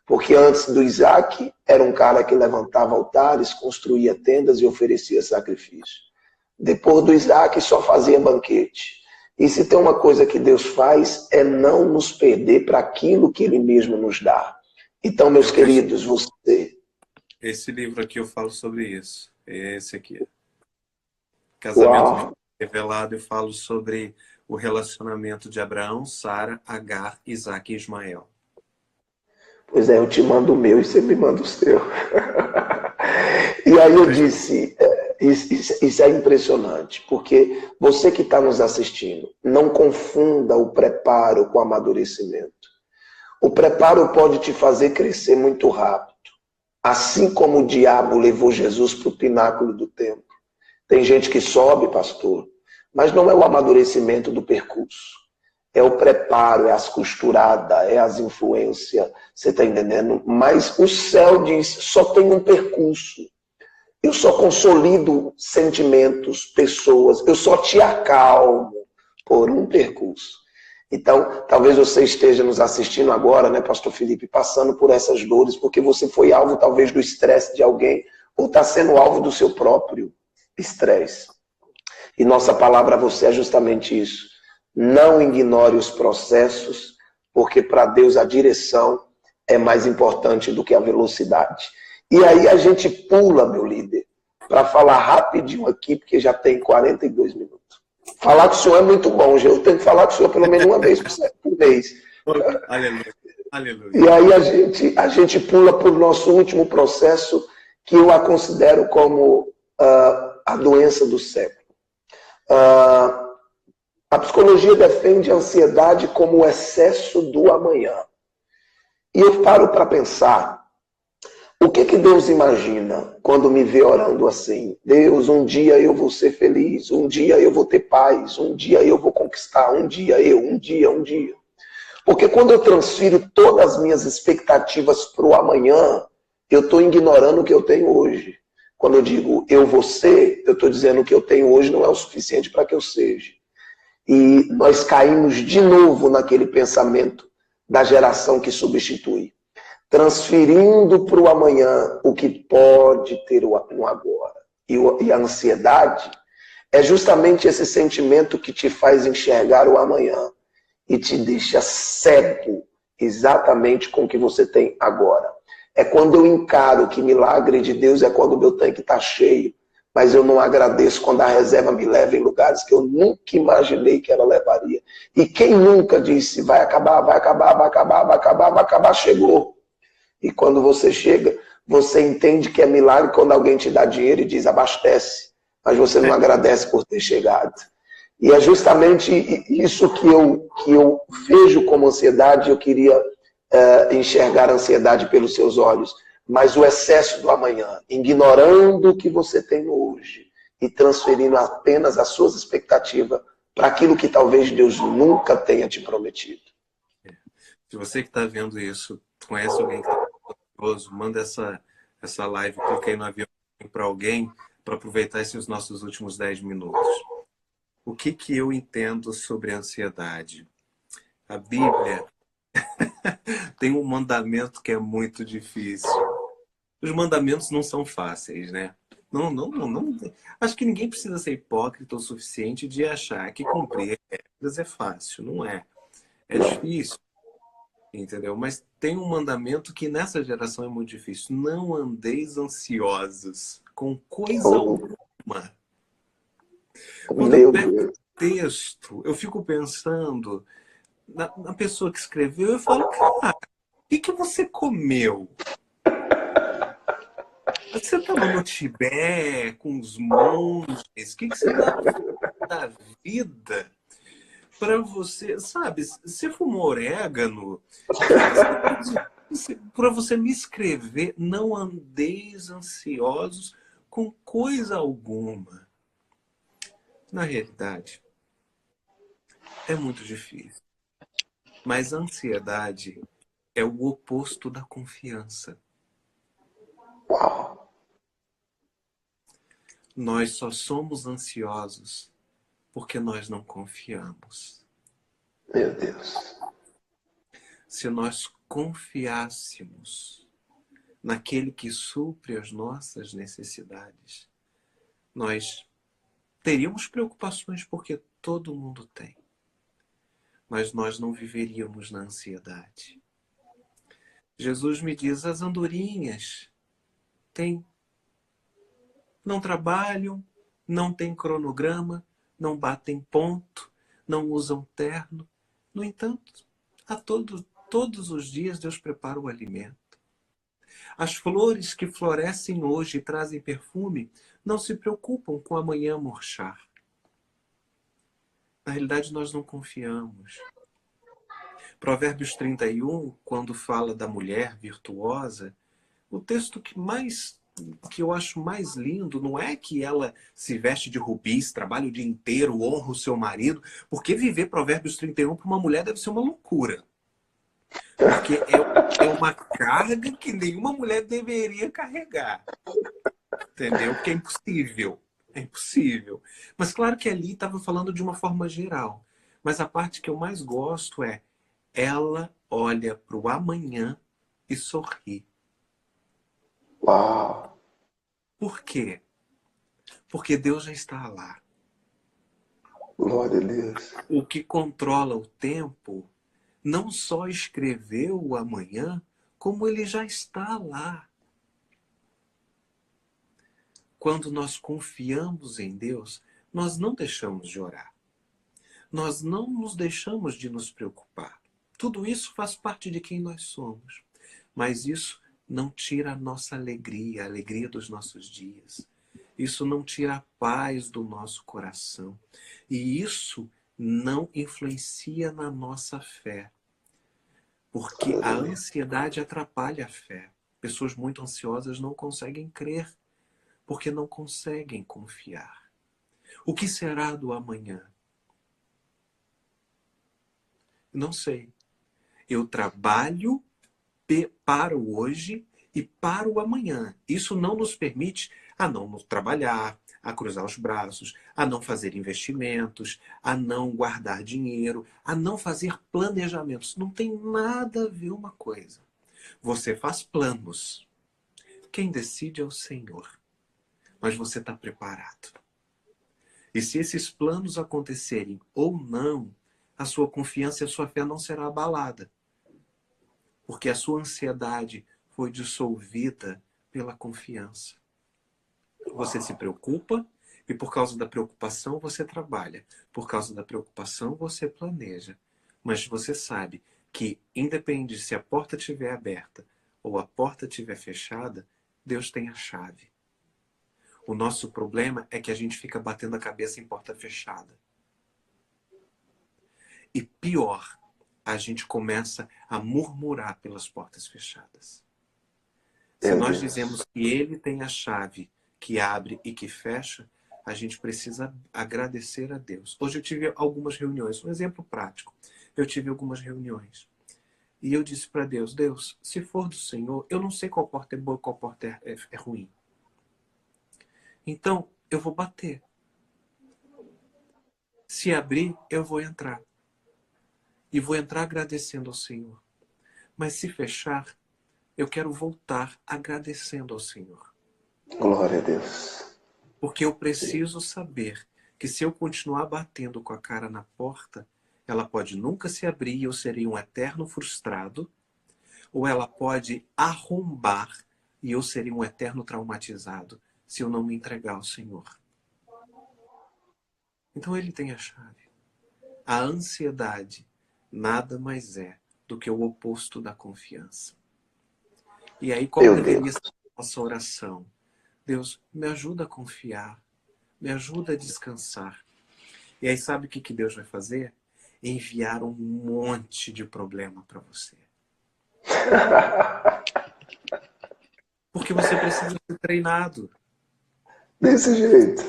Porque antes do Isaac, era um cara que levantava altares, construía tendas e oferecia sacrifício. Depois do Isaac, só fazia banquete. E se tem uma coisa que Deus faz, é não nos perder para aquilo que Ele mesmo nos dá. Então, meus queridos, você... Esse livro aqui eu falo sobre isso. É esse aqui. Casamento Revelado, eu falo sobre o relacionamento de Abraão, Sara, Agar, Isaac e Ismael. Pois é, eu te mando o meu e você me manda o seu. E aí eu disse, isso é impressionante, porque você que está nos assistindo, não confunda o preparo com o amadurecimento. O preparo pode te fazer crescer muito rápido, assim como o diabo levou Jesus para o pináculo do templo. Tem gente que sobe, pastor, mas não é o amadurecimento do percurso. É o preparo, é as costuradas, é as influências, você está entendendo? Mas o céu diz, só tem um percurso. Eu só consolido sentimentos, pessoas, eu só te acalmo por um percurso. Então, talvez você esteja nos assistindo agora, né, pastor Felipe, passando por essas dores, porque você foi alvo talvez do estresse de alguém, ou está sendo alvo do seu próprio estresse. E nossa palavra a você é justamente isso. Não ignore os processos, porque para Deus a direção é mais importante do que a velocidade. E aí a gente pula, meu líder, para falar rapidinho aqui, porque já tem 42 minutos. Falar com o senhor é muito bom, eu tenho que falar com o senhor pelo menos uma vez por mês. Aleluia, aleluia. E aí a gente pula para o nosso último processo, que eu a considero como a doença do século. A psicologia defende a ansiedade como o excesso do amanhã. E eu paro para pensar, o que Deus imagina quando me vê orando assim? Deus, um dia eu vou ser feliz, um dia eu vou ter paz, um dia eu vou conquistar, um dia. Porque quando eu transfiro todas as minhas expectativas para o amanhã, eu estou ignorando o que eu tenho hoje. Quando eu digo eu vou ser, eu estou dizendo o que eu tenho hoje não é o suficiente para que eu seja. E nós caímos de novo naquele pensamento da geração que substitui, transferindo para o amanhã o que pode ter no agora. E a ansiedade é justamente esse sentimento que te faz enxergar o amanhã e te deixa cego exatamente com o que você tem agora. É quando eu encaro que milagre de Deus é quando o meu tanque está cheio, mas eu não agradeço quando a reserva me leva em lugares que eu nunca imaginei que ela levaria. E quem nunca disse, vai acabar, chegou. E quando você chega, você entende que é milagre quando alguém te dá dinheiro e diz, abastece, mas você não agradece por ter chegado. E é justamente isso que eu vejo como ansiedade. Eu queria enxergar a ansiedade pelos seus olhos. Mas o excesso do amanhã, ignorando o que você tem hoje e transferindo apenas as suas expectativas para aquilo que talvez Deus nunca tenha te prometido. Se você que está vendo isso, conhece alguém que está ansioso, manda essa live, clica aí no avião para alguém para aproveitar esses nossos últimos 10 minutos. O que eu entendo sobre a ansiedade? A Bíblia tem um mandamento que é muito difícil. Os mandamentos não são fáceis, né? Não. Acho que ninguém precisa ser hipócrita o suficiente de achar que cumprir regras é fácil. Não é. É difícil, entendeu? Mas tem um mandamento que nessa geração é muito difícil. Não andeis ansiosos com coisa alguma. Quando eu pego o texto, eu fico pensando na pessoa que escreveu, eu falo, cara, o que você comeu? Você estava no Tibete com os monges? O que você estava fazendo da vida para você, sabe? Você fumou orégano? Para você me escrever, não andeis ansiosos com coisa alguma. Na realidade, é muito difícil. Mas a ansiedade é o oposto da confiança. Uau! Nós só somos ansiosos porque nós não confiamos. Meu Deus. Se nós confiássemos naquele que supre as nossas necessidades, nós teríamos preocupações porque todo mundo tem. Mas nós não viveríamos na ansiedade. Jesus me diz, as andorinhas não trabalham, não têm cronograma, não batem ponto, não usam terno. No entanto, todos os dias Deus prepara o alimento. As flores que florescem hoje e trazem perfume não se preocupam com amanhã murchar. Na realidade, nós não confiamos. Provérbios 31, quando fala da mulher virtuosa, o texto que eu acho mais lindo não é que ela se veste de rubis, trabalha o dia inteiro, honra o seu marido, porque viver Provérbios 31 para uma mulher deve ser uma loucura. Porque é uma carga que nenhuma mulher deveria carregar. Entendeu? Porque é impossível. É impossível. Mas claro que ali estava falando de uma forma geral. Mas a parte que eu mais gosto é ela olha para o amanhã e sorri. Uau! Por quê? Porque Deus já está lá. Glória a Deus. O que controla o tempo não só escreveu o amanhã, como ele já está lá. Quando nós confiamos em Deus, nós não deixamos de orar. Nós não nos deixamos de nos preocupar. Tudo isso faz parte de quem nós somos. Mas isso não tira a nossa alegria, a alegria dos nossos dias. Isso não tira a paz do nosso coração. E isso não influencia na nossa fé. Porque a ansiedade atrapalha a fé. Pessoas muito ansiosas não conseguem crer, porque não conseguem confiar. O que será do amanhã? Não sei. Eu trabalho para o hoje e para o amanhã. Isso não nos permite a não trabalhar, a cruzar os braços, a não fazer investimentos, a não guardar dinheiro, a não fazer planejamentos. Não tem nada a ver uma coisa. Você faz planos. Quem decide é o Senhor. Mas você está preparado. E se esses planos acontecerem ou não, a sua confiança e a sua fé não será abalada. Porque a sua ansiedade foi dissolvida pela confiança. Você se preocupa e por causa da preocupação você trabalha. Por causa da preocupação você planeja. Mas você sabe que, independe se a porta estiver aberta ou a porta estiver fechada, Deus tem a chave. O nosso problema é que a gente fica batendo a cabeça em porta fechada. E pior, a gente começa a murmurar pelas portas fechadas. Se nós dizemos que Ele tem a chave que abre e que fecha, a gente precisa agradecer a Deus. Hoje eu tive algumas reuniões, um exemplo prático. Eu tive algumas reuniões. E eu disse para Deus, Deus, se for do Senhor, eu não sei qual porta é boa e qual porta é ruim. Então, eu vou bater. Se abrir, eu vou entrar. E vou entrar agradecendo ao Senhor. Mas se fechar, eu quero voltar agradecendo ao Senhor. Glória a Deus. Porque eu preciso saber que se eu continuar batendo com a cara na porta, ela pode nunca se abrir e eu serei um eterno frustrado, ou ela pode arrombar e eu serei um eterno traumatizado se eu não me entregar ao Senhor. Então Ele tem a chave. A ansiedade nada mais é do que o oposto da confiança. E aí qual deveria ser a nossa oração? Deus, me ajuda a confiar, me ajuda a descansar. E aí sabe o que Deus vai fazer? Enviar um monte de problema para você. Porque você precisa ser treinado. Desse jeito.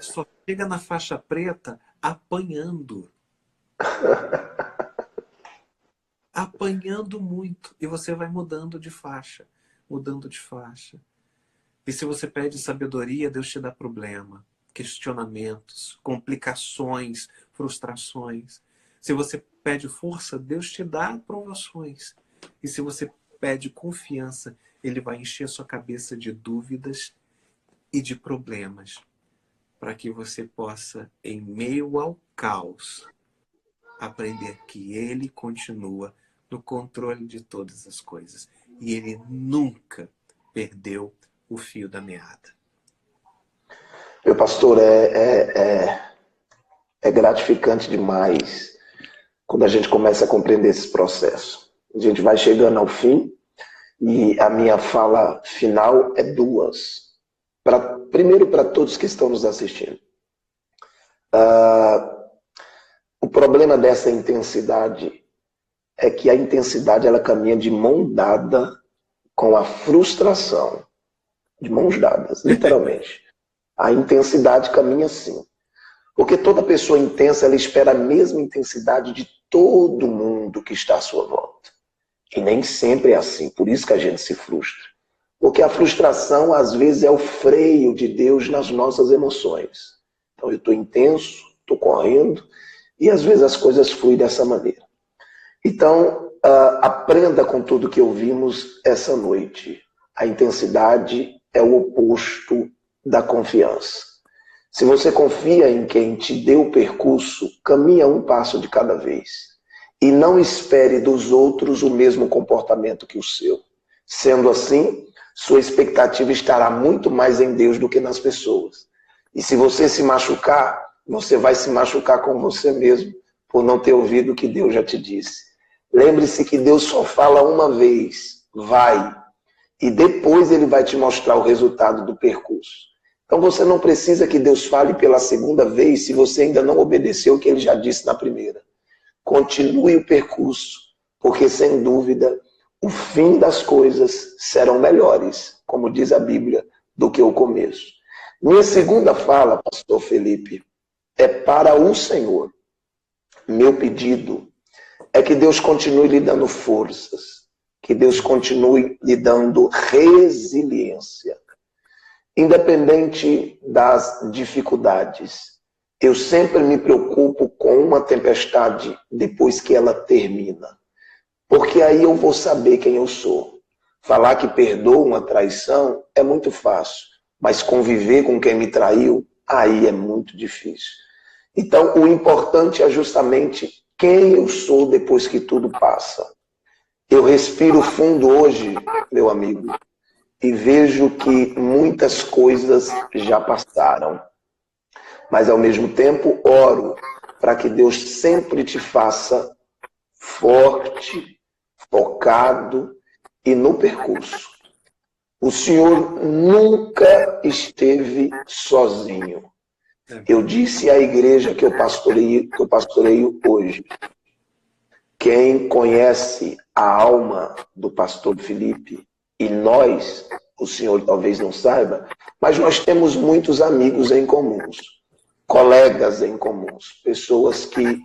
Só chega na faixa preta apanhando. apanhando muito. E você vai mudando de faixa, mudando de faixa. E se você pede sabedoria, Deus te dá problema, questionamentos, complicações, frustrações. Se você pede força, Deus te dá provações. E se você pede confiança, Ele vai encher sua cabeça de dúvidas e de problemas, para que você possa, em meio ao caos, aprender que Ele continua no controle de todas as coisas. E Ele nunca perdeu o fio da meada. Meu pastor, é gratificante demais quando a gente começa a compreender esse processo. A gente vai chegando ao fim e a minha fala final é duas. Primeiro, para todos que estão nos assistindo. O problema dessa intensidade é que a intensidade ela caminha de mão dada com a frustração. De mãos dadas, literalmente. A intensidade caminha assim. Porque toda pessoa intensa, ela espera a mesma intensidade de todo mundo que está à sua volta. E nem sempre é assim. Por isso que a gente se frustra. Porque a frustração, às vezes, é o freio de Deus nas nossas emoções. Então, eu estou intenso, estou correndo, e às vezes as coisas fluem dessa maneira. Então, aprenda com tudo que ouvimos essa noite. A intensidade é o oposto da confiança. Se você confia em quem te deu o percurso, caminha um passo de cada vez. E não espere dos outros o mesmo comportamento que o seu. Sendo assim, sua expectativa estará muito mais em Deus do que nas pessoas. E se você se machucar, você vai se machucar com você mesmo, por não ter ouvido o que Deus já te disse. Lembre-se que Deus só fala uma vez, vai. E depois Ele vai te mostrar o resultado do percurso. Então você não precisa que Deus fale pela segunda vez se você ainda não obedeceu o que Ele já disse na primeira. Continue o percurso, porque sem dúvida o fim das coisas serão melhores, como diz a Bíblia, do que o começo. Minha segunda fala, pastor Felipe, é para o Senhor. Meu pedido é que Deus continue lhe dando forças, que Deus continue lhe dando resiliência. Independente das dificuldades, eu sempre me preocupo com uma tempestade depois que ela termina. Porque aí eu vou saber quem eu sou. Falar que perdoo uma traição é muito fácil, mas conviver com quem me traiu, aí é muito difícil. Então, o importante é justamente quem eu sou depois que tudo passa. Eu respiro fundo hoje, meu amigo, e vejo que muitas coisas já passaram. Mas, ao mesmo tempo, oro para que Deus sempre te faça forte, focado e no percurso. O Senhor nunca esteve sozinho. Eu disse à igreja que eu pastoreio hoje. Quem conhece a alma do pastor Felipe, e nós, o senhor talvez não saiba, mas nós temos muitos amigos em comuns, colegas em comuns, pessoas que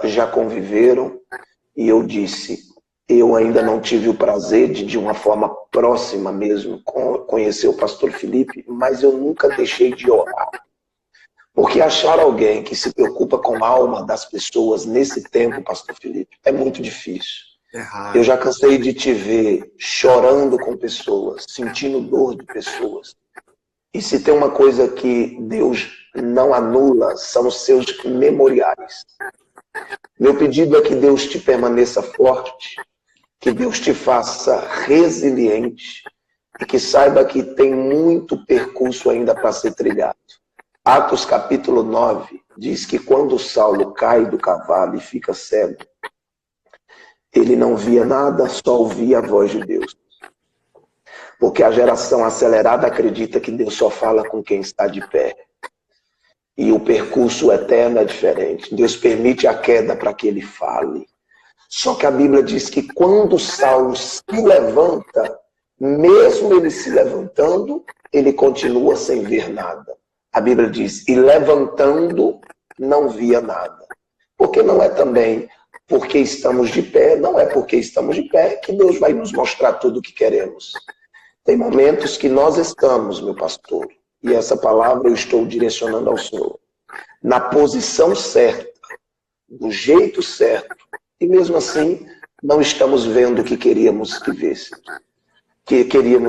já conviveram, e eu disse, eu ainda não tive o prazer de uma forma próxima mesmo, conhecer o pastor Felipe, mas eu nunca deixei de orar. Porque achar alguém que se preocupa com a alma das pessoas nesse tempo, pastor Felipe, é muito difícil. Eu já cansei de te ver chorando com pessoas, sentindo dor de pessoas. E se tem uma coisa que Deus não anula, são os seus memoriais. Meu pedido é que Deus te permaneça forte, que Deus te faça resiliente e que saiba que tem muito percurso ainda para ser trilhado. Atos capítulo 9 diz que quando Saulo cai do cavalo e fica cego, ele não via nada, só ouvia a voz de Deus. Porque a geração acelerada acredita que Deus só fala com quem está de pé. E o percurso eterno é diferente. Deus permite a queda para que ele fale. Só que a Bíblia diz que quando Saulo se levanta, mesmo ele se levantando, ele continua sem ver nada. A Bíblia diz, e levantando, não via nada. Porque não é também porque estamos de pé, não é porque estamos de pé que Deus vai nos mostrar tudo o que queremos. Tem momentos que nós estamos, meu pastor, e essa palavra eu estou direcionando ao Senhor, na posição certa, do jeito certo, e mesmo assim não estamos vendo o que queríamos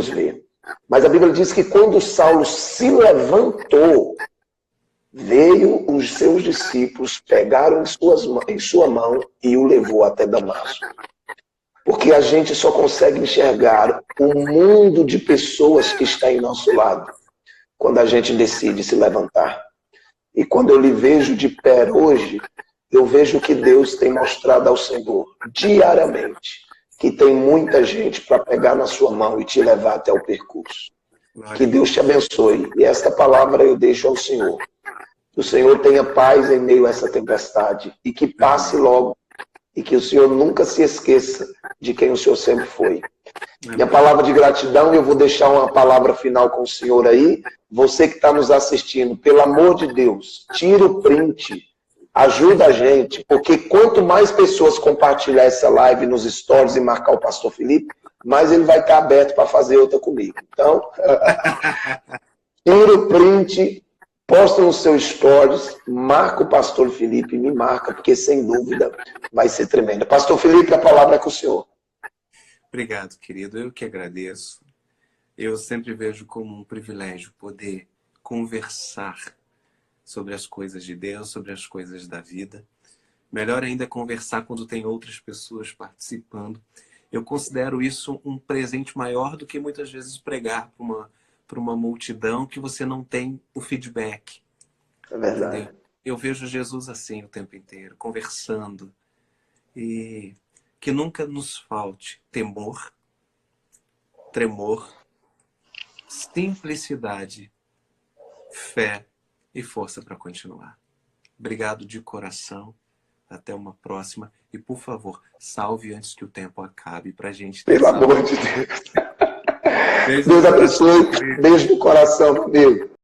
ver. Mas a Bíblia diz que quando Saulo se levantou, veio os seus discípulos, pegaram em sua mão e o levou até Damasco. Porque a gente só consegue enxergar o mundo de pessoas que está em nosso lado quando a gente decide se levantar. E quando eu lhe vejo de pé hoje, eu vejo que Deus tem mostrado ao Senhor diariamente que tem muita gente para pegar na sua mão e te levar até o percurso. Que Deus te abençoe. E esta palavra eu deixo ao Senhor. Que o Senhor tenha paz em meio a essa tempestade e que passe logo. E que o Senhor nunca se esqueça de quem o Senhor sempre foi. Minha palavra de gratidão, eu vou deixar uma palavra final com o Senhor aí. Você que está nos assistindo, pelo amor de Deus, tira o print, ajuda a gente, porque quanto mais pessoas compartilhar essa live nos stories e marcar o pastor Felipe, mais ele vai estar aberto para fazer outra comigo. Então, tira o print, posta no seu stories, marca o pastor Felipe, me marca, porque sem dúvida vai ser tremendo. Pastor Felipe, a palavra é com o senhor. Obrigado, querido. Eu que agradeço. Eu sempre vejo como um privilégio poder conversar sobre as coisas de Deus, sobre as coisas da vida. Melhor ainda é conversar quando tem outras pessoas participando. Eu considero isso um presente maior do que muitas vezes pregar para uma multidão que você não tem o feedback. É verdade. Entendeu? Eu vejo Jesus assim o tempo inteiro, conversando. E que nunca nos falte temor, tremor, simplicidade, fé e força para continuar. Obrigado de coração. Até uma próxima. E, por favor, salve antes que o tempo acabe para a gente ter Pelo amor de Deus. Deus abençoe. Beijo no coração, meu.